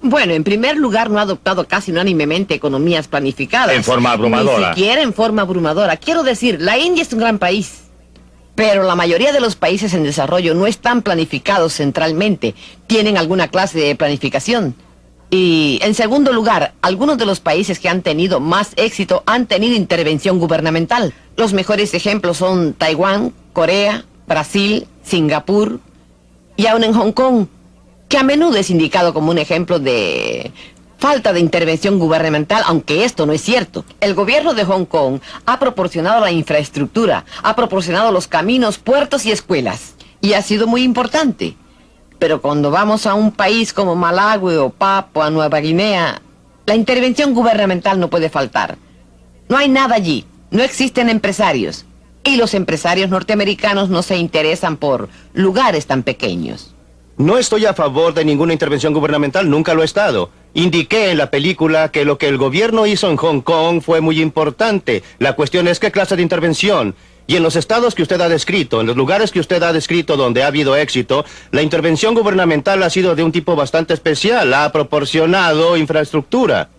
Bueno, en primer lugar, no ha adoptado casi unánimemente economías planificadas. En forma abrumadora. Ni siquiera en forma abrumadora. Quiero decir, la India es un gran país. Pero la mayoría de los países en desarrollo no están planificados centralmente. Tienen alguna clase de planificación. Y, en segundo lugar, algunos de los países que han tenido más éxito han tenido intervención gubernamental. Los mejores ejemplos son Taiwán, Corea, Brasil, Singapur y aún en Hong Kong, que a menudo es indicado como un ejemplo de falta de intervención gubernamental, aunque esto no es cierto. El gobierno de Hong Kong ha proporcionado la infraestructura, ha proporcionado los caminos, puertos y escuelas, y ha sido muy importante. Pero cuando vamos a un país como Malawi o Papua Nueva Guinea, la intervención gubernamental no puede faltar. No hay nada allí, no existen empresarios, y los empresarios norteamericanos no se interesan por lugares tan pequeños. No estoy a favor de ninguna intervención gubernamental, nunca lo he estado. Indiqué en la película que lo que el gobierno hizo en Hong Kong fue muy importante. La cuestión es qué clase de intervención. Y en los estados que usted ha descrito, en los lugares que usted ha descrito donde ha habido éxito, la intervención gubernamental ha sido de un tipo bastante especial. Ha proporcionado infraestructura.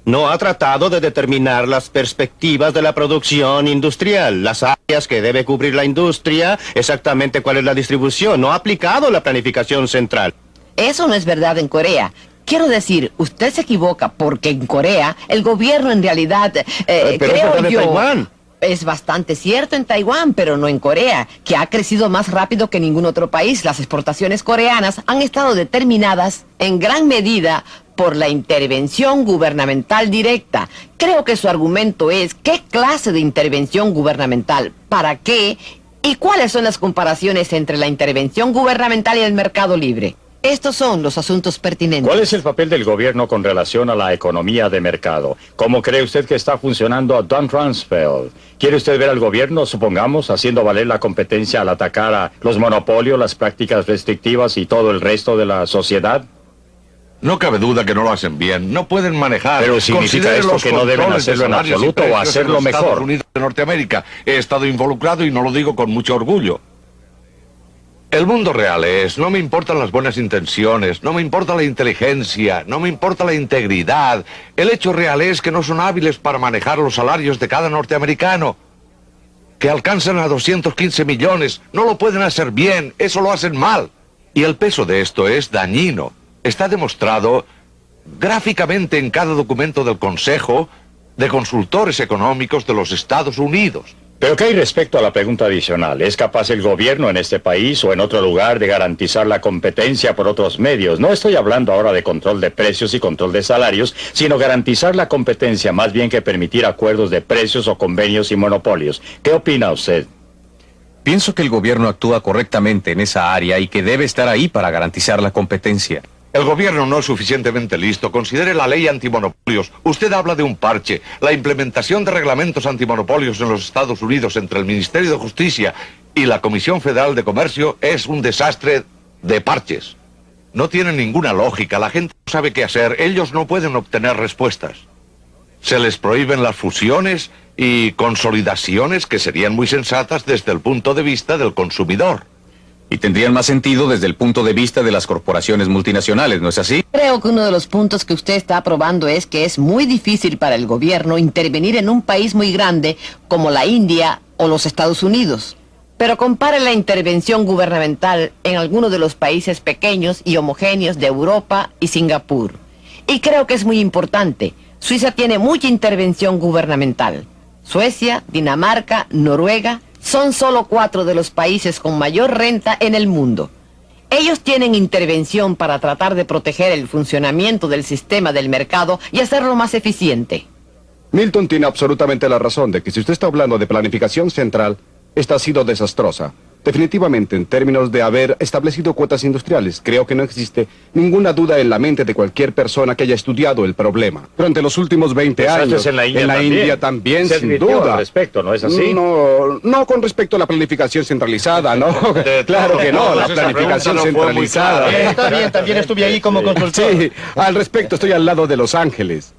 No ha tratado de determinar las perspectivas de la producción industrial, las áreas que debe cubrir la industria, exactamente cuál es la distribución. No ha aplicado la planificación central. Eso no es verdad en Corea. Quiero decir, usted se equivoca porque en Corea el gobierno en realidad, pero creo en yo... Taiwán. Es bastante cierto en Taiwán, pero no en Corea, que ha crecido más rápido que ningún otro país. Las exportaciones coreanas han estado determinadas en gran medida por la intervención gubernamental directa. Creo que su argumento es ¿qué clase de intervención gubernamental? ¿Para qué? ¿Y cuáles son las comparaciones entre la intervención gubernamental y el mercado libre? Estos son los asuntos pertinentes. ¿Cuál es el papel del gobierno con relación a la economía de mercado? ¿Cómo cree usted que está funcionando Don Rumsfeld? ¿Quiere usted ver al gobierno, supongamos, haciendo valer la competencia al atacar a los monopolios, las prácticas restrictivas y todo el resto de la sociedad? No cabe duda que no lo hacen bien. No pueden manejar. Pero significa Considere esto los que no deben controles de hacerlo en salarios y absoluto o precios hacerlo en los mejor. Estados Unidos de Norteamérica. He estado involucrado y no lo digo con mucho orgullo. El mundo real es, no me importan las buenas intenciones, no me importa la inteligencia, no me importa la integridad. El hecho real es que no son hábiles para manejar los salarios de cada norteamericano. Que alcanzan a 215 millones, no lo pueden hacer bien, eso lo hacen mal. Y el peso de esto es dañino. Está demostrado gráficamente en cada documento del Consejo de Consultores Económicos de los Estados Unidos. Pero ¿qué hay respecto a la pregunta adicional? ¿Es capaz el gobierno en este país o en otro lugar de garantizar la competencia por otros medios? No estoy hablando ahora de control de precios y control de salarios, sino garantizar la competencia más bien que permitir acuerdos de precios o convenios y monopolios. ¿Qué opina usted? Pienso que el gobierno actúa correctamente en esa área y que debe estar ahí para garantizar la competencia. El gobierno no es suficientemente listo. Considere la ley antimonopolios. Usted habla de un parche. La implementación de reglamentos antimonopolios en los Estados Unidos entre el Ministerio de Justicia y la Comisión Federal de Comercio es un desastre de parches. No tiene ninguna lógica. La gente no sabe qué hacer. Ellos no pueden obtener respuestas. Se les prohíben las fusiones y consolidaciones que serían muy sensatas desde el punto de vista del consumidor. Y tendrían más sentido desde el punto de vista de las corporaciones multinacionales, ¿no es así? Creo que uno de los puntos que usted está aprobando es que es muy difícil para el gobierno intervenir en un país muy grande como la India o los Estados Unidos. Pero compare la intervención gubernamental en algunos de los países pequeños y homogéneos de Europa y Singapur. Y creo que es muy importante. Suiza tiene mucha intervención gubernamental. Suecia, Dinamarca, Noruega son solo 4 de los países con mayor renta en el mundo. Ellos tienen intervención para tratar de proteger el funcionamiento del sistema del mercado y hacerlo más eficiente. Milton tiene absolutamente la razón de que si usted está hablando de planificación central, esta ha sido desastrosa. Definitivamente, en términos de haber establecido cuotas industriales, creo que no existe ninguna duda en la mente de cualquier persona que haya estudiado el problema. Durante los últimos 20 Pues años, antes en la India también, sin se advirtió duda. al respecto, ¿no es así? No con respecto a la planificación centralizada, ¿no? Claro que no, la planificación centralizada. Está bien, también estuve ahí como consultor. Sí, al respecto estoy al lado de Los Ángeles.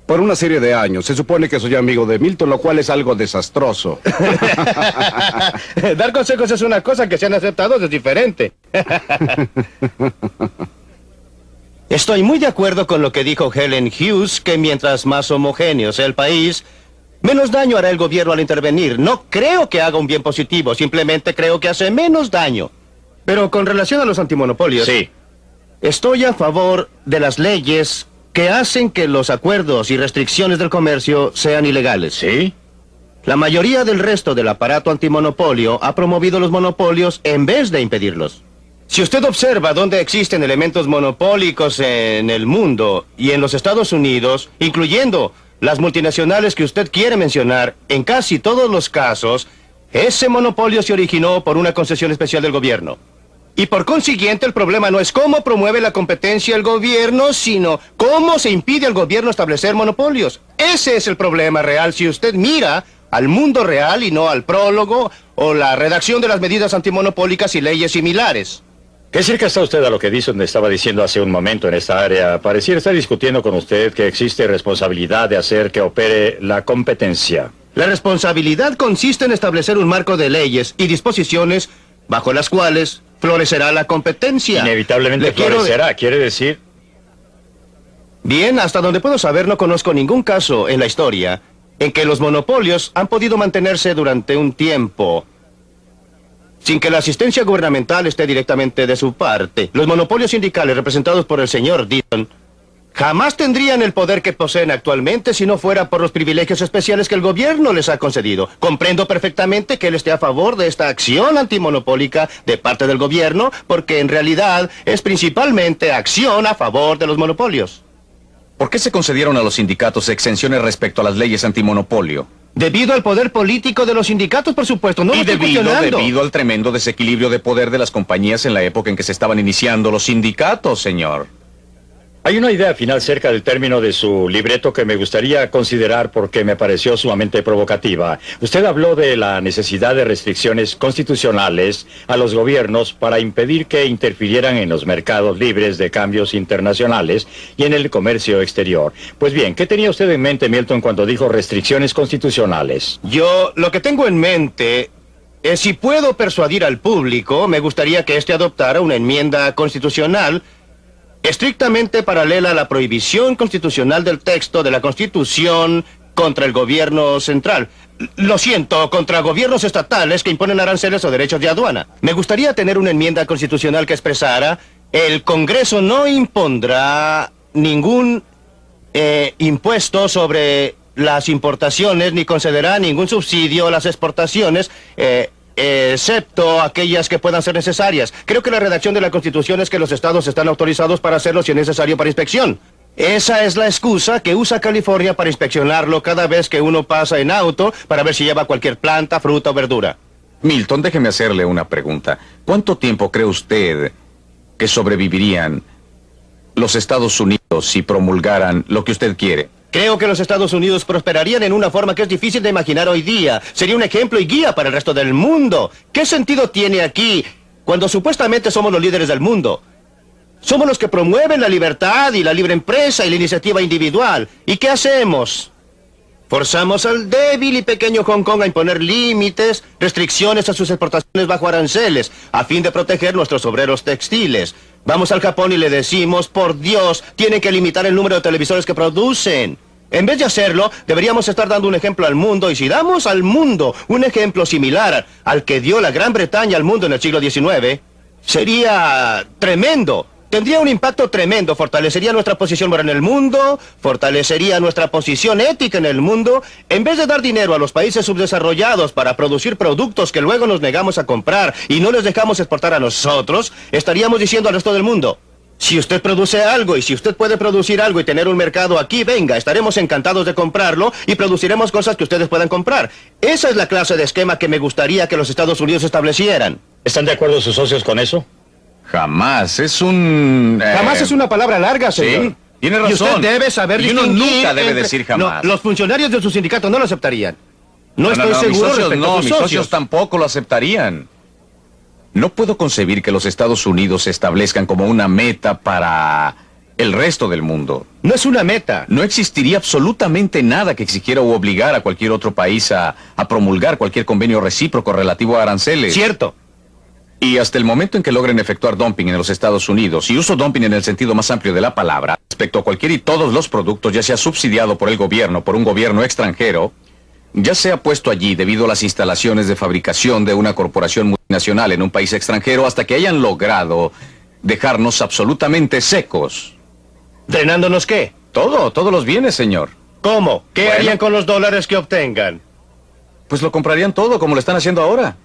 Por una serie de años. Se supone que soy amigo de Milton, lo cual es algo desastroso. Dar consejos es una cosa, que sean aceptados es diferente. Estoy muy de acuerdo con lo que dijo Helen Hughes, que mientras más homogéneo sea el país, menos daño hará el gobierno al intervenir. No creo que haga un bien positivo, simplemente creo que hace menos daño. Pero con relación a los antimonopolios... Sí. Estoy a favor de las leyes que hacen que los acuerdos y restricciones del comercio sean ilegales. ¿Sí? La mayoría del resto del aparato antimonopolio ha promovido los monopolios en vez de impedirlos. Si usted observa dónde existen elementos monopólicos en el mundo y en los Estados Unidos, incluyendo las multinacionales que usted quiere mencionar, en casi todos los casos, ese monopolio se originó por una concesión especial del gobierno. Y por consiguiente, el problema no es cómo promueve la competencia el gobierno, sino cómo se impide al gobierno establecer monopolios. Ese es el problema real si usted mira al mundo real y no al prólogo o la redacción de las medidas antimonopólicas y leyes similares. ¿Qué cerca está usted a lo que Dixon estaba diciendo hace un momento en esta área? Pareciera estar discutiendo con usted que existe responsabilidad de hacer que opere la competencia. La responsabilidad consiste en establecer un marco de leyes y disposiciones bajo las cuales florecerá la competencia. Inevitablemente florecerá, quiere decir... Bien, hasta donde puedo saber, no conozco ningún caso en la historia en que los monopolios han podido mantenerse durante un tiempo sin que la asistencia gubernamental esté directamente de su parte. Los monopolios sindicales representados por el señor Dixon jamás tendrían el poder que poseen actualmente si no fuera por los privilegios especiales que el gobierno les ha concedido. Comprendo perfectamente que él esté a favor de esta acción antimonopólica de parte del gobierno, porque en realidad es principalmente acción a favor de los monopolios. ¿Por qué se concedieron a los sindicatos exenciones respecto a las leyes antimonopolio? Debido al poder político de los sindicatos, por supuesto, no lo estoy cuestionando. Debido al tremendo desequilibrio de poder de las compañías en la época en que se estaban iniciando los sindicatos, señor. Hay una idea final cerca del término de su libreto que me gustaría considerar porque me pareció sumamente provocativa. Usted habló de la necesidad de restricciones constitucionales a los gobiernos para impedir que interfirieran en los mercados libres de cambios internacionales y en el comercio exterior. Pues bien, ¿qué tenía usted en mente, Milton, cuando dijo restricciones constitucionales? Yo lo que tengo en mente es si puedo persuadir al público, me gustaría que éste adoptara una enmienda constitucional estrictamente paralela a la prohibición constitucional del texto de la Constitución contra el gobierno central. Lo siento, contra gobiernos estatales que imponen aranceles o derechos de aduana. Me gustaría tener una enmienda constitucional que expresara: el Congreso no impondrá ningún impuesto sobre las importaciones ni concederá ningún subsidio a las exportaciones, excepto aquellas que puedan ser necesarias. Creo que la redacción de la Constitución es que los estados están autorizados para hacerlo si es necesario para inspección. Esa es la excusa que usa California para inspeccionarlo cada vez que uno pasa en auto para ver si lleva cualquier planta, fruta o verdura. Milton, déjeme hacerle una pregunta. ¿Cuánto tiempo cree usted que sobrevivirían los Estados Unidos si promulgaran lo que usted quiere? Creo que los Estados Unidos prosperarían en una forma que es difícil de imaginar hoy día. Sería un ejemplo y guía para el resto del mundo. ¿Qué sentido tiene aquí cuando supuestamente somos los líderes del mundo? Somos los que promueven la libertad y la libre empresa y la iniciativa individual. ¿Y qué hacemos? Forzamos al débil y pequeño Hong Kong a imponer límites, restricciones a sus exportaciones bajo aranceles, a fin de proteger nuestros obreros textiles. Vamos al Japón y le decimos: por Dios, tienen que limitar el número de televisores que producen. En vez de hacerlo, deberíamos estar dando un ejemplo al mundo, y si damos al mundo un ejemplo similar al que dio la Gran Bretaña al mundo en el siglo XIX, sería tremendo. Tendría un impacto tremendo, fortalecería nuestra posición moral en el mundo, fortalecería nuestra posición ética en el mundo. En vez de dar dinero a los países subdesarrollados para producir productos que luego nos negamos a comprar y no les dejamos exportar a nosotros, estaríamos diciendo al resto del mundo: Si usted produce algo y si usted puede producir algo y tener un mercado aquí, venga, estaremos encantados de comprarlo y produciremos cosas que ustedes puedan comprar. Esa es la clase de esquema que me gustaría que los Estados Unidos establecieran. ¿Están de acuerdo sus socios con eso? Jamás, es un... Jamás es una palabra larga, señor. Sí, tiene razón. Y usted debe saber Y uno distinguir nunca debe entre- decir jamás. No, los funcionarios de su sindicato no lo aceptarían. No estoy mis seguro socios respecto no, a sus mis socios tampoco lo aceptarían. No puedo concebir que los Estados Unidos se establezcan como una meta para el resto del mundo. No es una meta. No existiría absolutamente nada que exigiera u obligara a cualquier otro país a promulgar cualquier convenio recíproco relativo a aranceles. Cierto. Y hasta el momento en que logren efectuar dumping en los Estados Unidos, y uso dumping en el sentido más amplio de la palabra, respecto a cualquier y todos los productos, ya sea subsidiado por el gobierno, por un gobierno extranjero, ya sea puesto allí debido a las instalaciones de fabricación de una corporación multinacional en un país extranjero, hasta que hayan logrado dejarnos absolutamente secos. ¿Drenándonos qué? Todos los bienes, señor. ¿Cómo? ¿Qué Bueno. harían con los dólares que obtengan? Pues lo comprarían todo, como lo están haciendo ahora.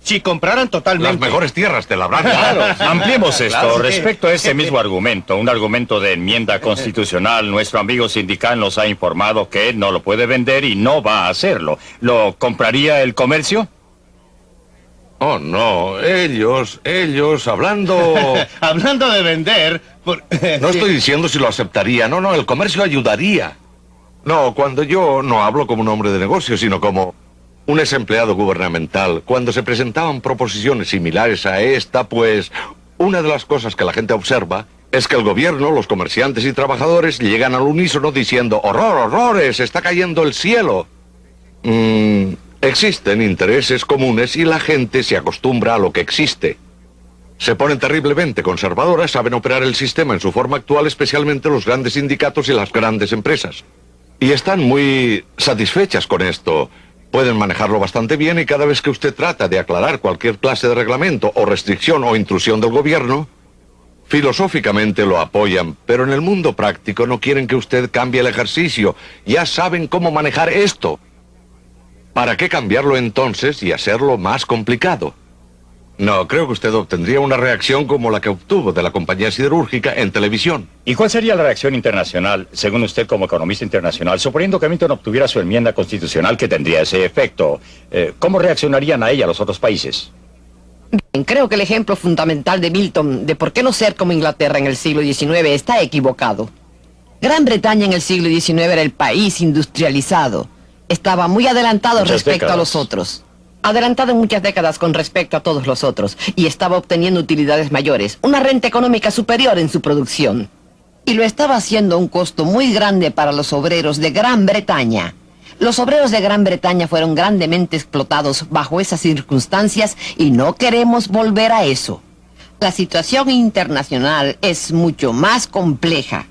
Si compraran totalmente. Las mejores tierras te labrarán. Claro, ampliemos esto. Claro, sí. Respecto a ese mismo argumento, un argumento de enmienda constitucional, nuestro amigo sindical nos ha informado que él no lo puede vender y no va a hacerlo. ¿Lo compraría el comercio? Oh, no, ellos, hablando... Hablando de vender... No estoy diciendo si lo aceptaría, no, el comercio ayudaría. No, cuando yo no hablo como un hombre de negocio, sino como un ex empleado gubernamental, cuando se presentaban proposiciones similares a esta, pues una de las cosas que la gente observa es que el gobierno, los comerciantes y trabajadores llegan al unísono diciendo ¡horror, horrores! ¡Está cayendo el cielo! Existen intereses comunes y la gente se acostumbra a lo que existe. Se ponen terriblemente conservadoras, saben operar el sistema en su forma actual, especialmente los grandes sindicatos y las grandes empresas. Y están muy satisfechas con esto. Pueden manejarlo bastante bien y cada vez que usted trata de aclarar cualquier clase de reglamento o restricción o intrusión del gobierno, filosóficamente lo apoyan, pero en el mundo práctico no quieren que usted cambie el ejercicio. Ya saben cómo manejar esto. ¿Para qué cambiarlo entonces y hacerlo más complicado? No, creo que usted obtendría una reacción como la que obtuvo de la compañía siderúrgica en televisión. ¿Y cuál sería la reacción internacional, según usted como economista internacional, suponiendo que Milton obtuviera su enmienda constitucional que tendría ese efecto? ¿Cómo reaccionarían a ella los otros países? Bien, creo que el ejemplo fundamental de Milton de por qué no ser como Inglaterra en el siglo XIX está equivocado. Gran Bretaña en el siglo XIX era el país industrializado. Estaba muy adelantado Muchas respecto a décadas. los otros. Adelantado en muchas décadas con respecto a todos los otros. Y estaba obteniendo utilidades mayores, una renta económica superior en su producción. Y lo estaba haciendo a un costo muy grande para los obreros de Gran Bretaña. Los obreros de Gran Bretaña fueron grandemente explotados bajo esas circunstancias y no queremos volver a eso. La situación internacional es mucho más compleja.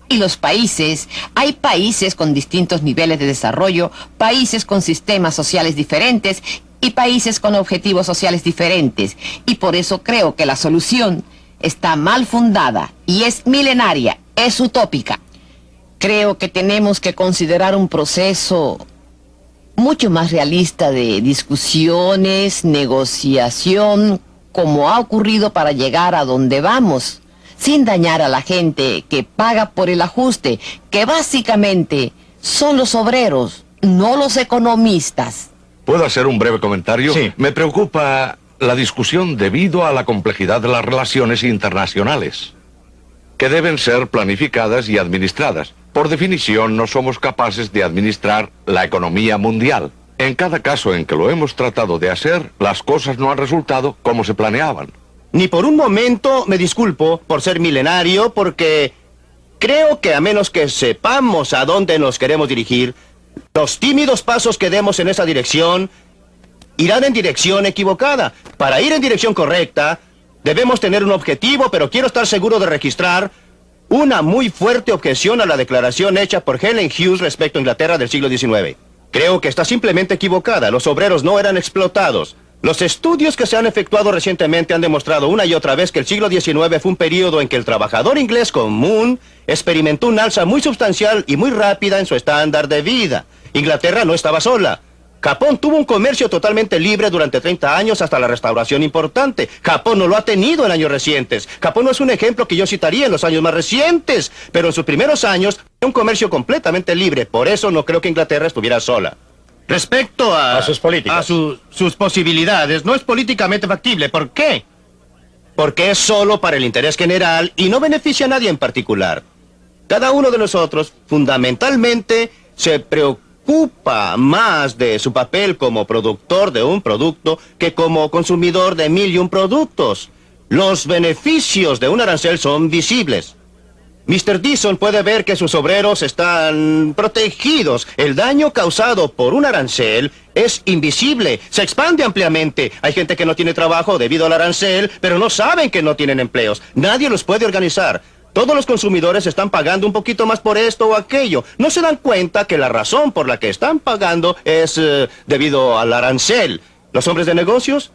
Y los países, hay países con distintos niveles de desarrollo, países con sistemas sociales diferentes y países con objetivos sociales diferentes. Y por eso creo que la solución está mal fundada y es milenaria, es utópica. Creo que tenemos que considerar un proceso mucho más realista de discusiones, negociación, como ha ocurrido para llegar a donde vamos, sin dañar a la gente que paga por el ajuste, que básicamente son los obreros, no los economistas. ¿Puedo hacer un breve comentario? Sí. Me preocupa la discusión debido a la complejidad de las relaciones internacionales, que deben ser planificadas y administradas. Por definición, no somos capaces de administrar la economía mundial. En cada caso en que lo hemos tratado de hacer, las cosas no han resultado como se planeaban. Ni por un momento me disculpo por ser milenario, porque creo que a menos que sepamos a dónde nos queremos dirigir, los tímidos pasos que demos en esa dirección irán en dirección equivocada. Para ir en dirección correcta, debemos tener un objetivo, pero quiero estar seguro de registrar una muy fuerte objeción a la declaración hecha por Helen Hughes respecto a Inglaterra del siglo XIX. Creo que está simplemente equivocada. Los obreros no eran explotados. Los estudios que se han efectuado recientemente han demostrado una y otra vez que el siglo XIX fue un periodo en que el trabajador inglés común experimentó un alza muy sustancial y muy rápida en su estándar de vida. Inglaterra no estaba sola. Japón tuvo un comercio totalmente libre durante 30 años hasta la restauración importante. Japón no lo ha tenido en años recientes. Japón no es un ejemplo que yo citaría en los años más recientes, pero en sus primeros años fue un comercio completamente libre. Por eso no creo que Inglaterra estuviera sola. Respecto a sus políticas. A sus posibilidades, no es políticamente factible. ¿Por qué? Porque es solo para el interés general y no beneficia a nadie en particular. Cada uno de nosotros, fundamentalmente, se preocupa más de su papel como productor de un producto que como consumidor de 1001 productos. Los beneficios de un arancel son visibles. Mr. Dixon puede ver que sus obreros están protegidos. El daño causado por un arancel es invisible, se expande ampliamente. Hay gente que no tiene trabajo debido al arancel, pero no saben que no tienen empleos. Nadie los puede organizar. Todos los consumidores están pagando un poquito más por esto o aquello. No se dan cuenta que la razón por la que están pagando es debido al arancel. ¿Los hombres de negocios?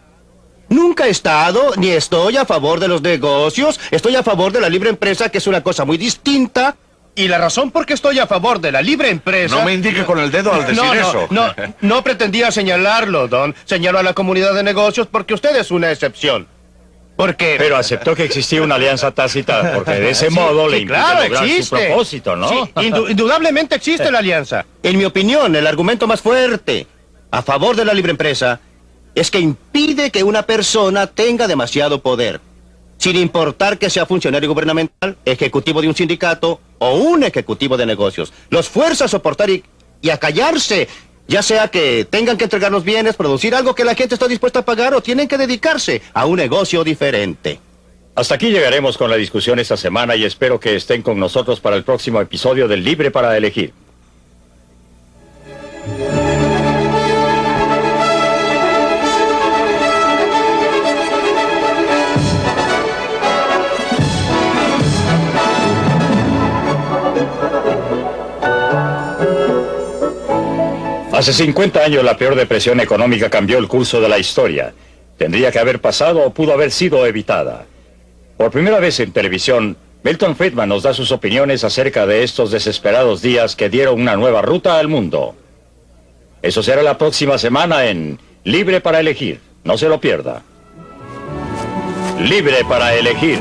Nunca he estado ni estoy a favor de los negocios. Estoy a favor de la libre empresa, que es una cosa muy distinta. Y la razón por qué estoy a favor de la libre empresa... No me indique con el dedo al decir eso. No pretendía señalarlo, Don. Señalo a la comunidad de negocios porque usted es una excepción. Porque... Pero aceptó que existía una alianza tácita, porque de ese modo le impide lograr su propósito, ¿no? Sí, indudablemente existe la alianza. En mi opinión, el argumento más fuerte a favor de la libre empresa es que impide que una persona tenga demasiado poder, sin importar que sea funcionario gubernamental, ejecutivo de un sindicato o un ejecutivo de negocios. Los fuerza a soportar y a callarse, ya sea que tengan que entregar los bienes, producir algo que la gente está dispuesta a pagar o tienen que dedicarse a un negocio diferente. Hasta aquí llegaremos con la discusión esta semana y espero que estén con nosotros para el próximo episodio del Libre para Elegir. Hace 50 años la peor depresión económica cambió el curso de la historia. Tendría que haber pasado o pudo haber sido evitada. Por primera vez en televisión, Milton Friedman nos da sus opiniones acerca de estos desesperados días que dieron una nueva ruta al mundo. Eso será la próxima semana en Libre para Elegir. No se lo pierda. Libre para Elegir.